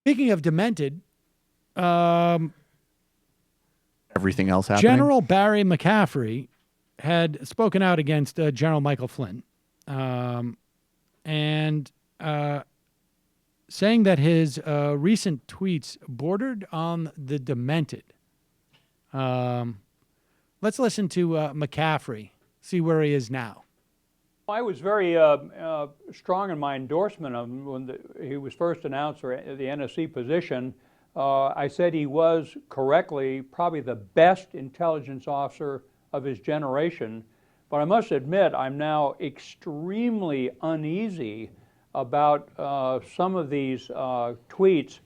Speaking of demented, Everything else happening. General Barry McCaffrey had spoken out against General Michael Flynn, and saying that his recent tweets bordered on the demented. Let's listen to McCaffrey, see where he is now. I was very strong in my endorsement of him when he was first announced for the NSC position. I said he was correctly probably the best intelligence officer of his generation. But I must admit, I'm now extremely uneasy about some of these tweets,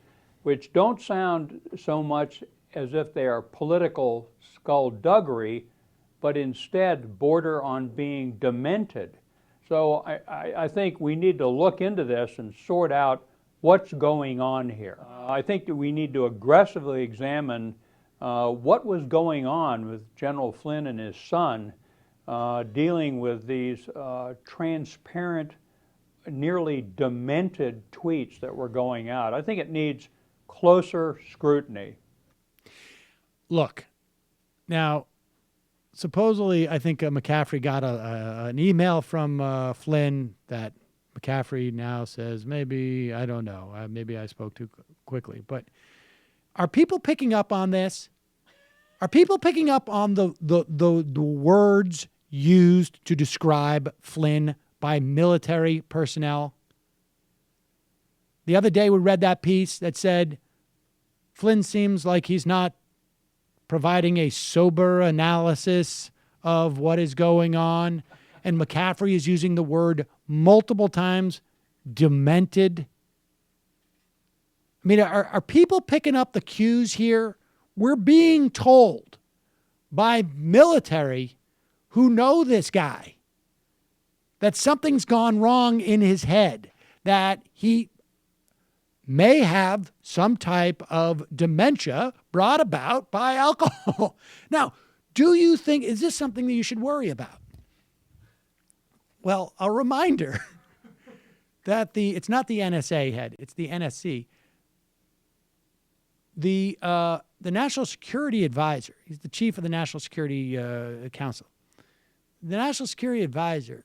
which don't sound so much as if they are political skullduggery, but instead border on being demented. So I think we need to look into this and sort out what's going on here. I think that we need to aggressively examine what was going on with General Flynn and his son dealing with these transparent, nearly demented tweets that were going out. I think it needs closer scrutiny. Look, now, supposedly, I think McCaffrey got an email from Flynn that McCaffrey now says, maybe, I don't know, maybe I spoke too quickly. But are people picking up on this? Are people picking up on the words used to describe Flynn by military personnel? The other day we read that piece that said, Flynn seems like he's not providing a sober analysis of what is going on. And McCaffrey is using the word multiple times, demented. I mean, are people picking up the cues here? We're being told by military who know this guy that something's gone wrong in his head, that he may have some type of dementia brought about by alcohol. Now, do you think, is this something that you should worry about? Well, a reminder that it's not the NSA head, it's the NSC. The National Security Advisor, he's the chief of the National Security Council. The National Security Advisor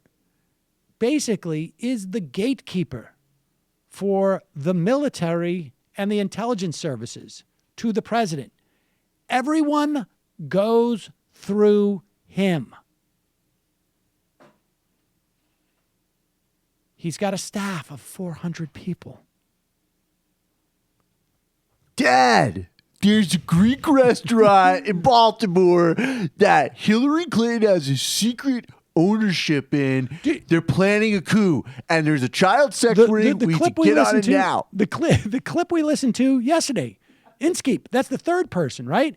basically is the gatekeeper for the military and the intelligence services to the president. Everyone goes through him. He's got a staff of 400 people. Dad, there's a Greek restaurant in Baltimore that Hillary Clinton has a secret ownership in. They're planning a coup, and there's a child sex ring. We need to get on it now. The clip we listened to yesterday, Inskeep, that's the third person, right?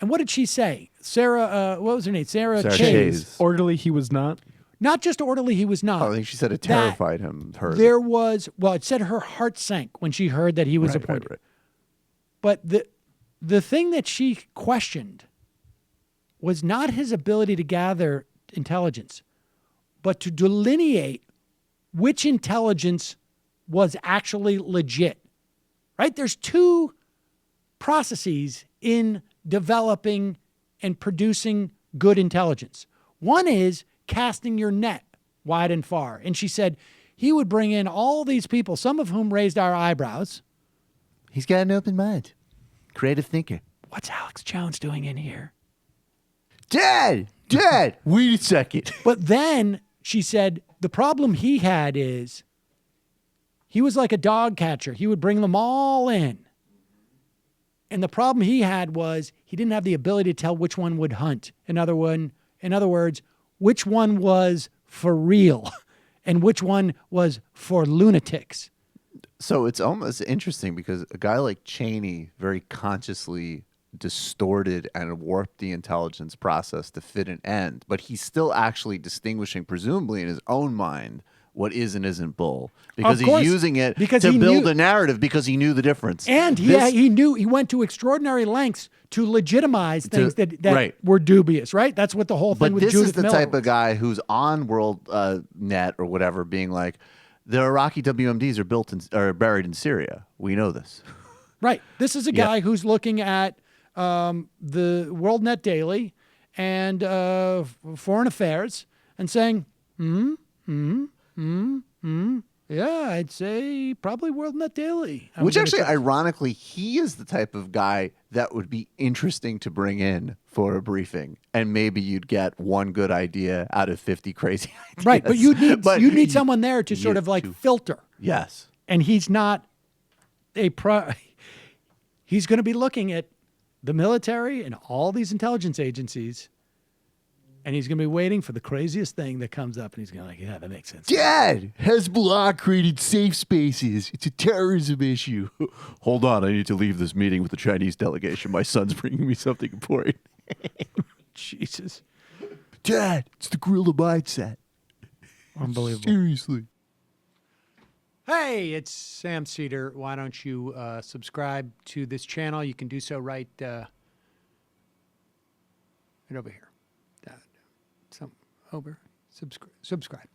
And what did she say? Sarah, what was her name? Sarah Chase. Orderly he was not. Not just orderly he was not. I think she said it terrified her. There was, well, it said her heart sank when she heard that he was appointed. Right. But the thing that she questioned was not his ability to gather intelligence, but to delineate which intelligence was actually legit, right? There's two processes in developing and producing good intelligence. One is casting your net wide and far. And she said he would bring in all these people, some of whom raised our eyebrows. He's got an open mind. Creative thinker. What's Alex Jones doing in here? Dad, wait a second. But then she said the problem he had is he was like a dog catcher. He would bring them all in. And the problem he had was he didn't have the ability to tell which one would hunt. In other words, which one was for real and which one was for lunatics. So it's almost interesting because a guy like Cheney very consciously distorted and warped the intelligence process to fit an end, but he's still actually distinguishing, presumably in his own mind, what is and isn't bull, because he's using it to build a narrative because he knew the difference. And he knew, he went to extraordinary lengths to legitimize things that were dubious, right? That's what the whole thing with Judith Miller. But this is the type of guy who's on World Net or whatever being like, the Iraqi WMDs are buried in Syria. We know this. Right. This is a guy who's looking at the WorldNet Daily and Foreign Affairs and saying, yeah, I'd say probably WorldNet Daily. Which actually, ironically, he is the type of guy that would be interesting to bring in for a briefing. And maybe you'd get one good idea out of 50 crazy ideas. Right, but you'd need someone there to sort of like filter. Yes. And he's not he's going to be looking at the military and all these intelligence agencies, and he's going to be waiting for the craziest thing that comes up, and he's going to yeah, that makes sense. Dad, Hezbollah created safe spaces. It's a terrorism issue. Hold on, I need to leave this meeting with the Chinese delegation. My son's bringing me something important. Jesus. Dad, it's the guerrilla mindset. Unbelievable. Seriously. Hey, it's Sam Seder. Why don't you subscribe to this channel? You can do so right over here. Subscribe.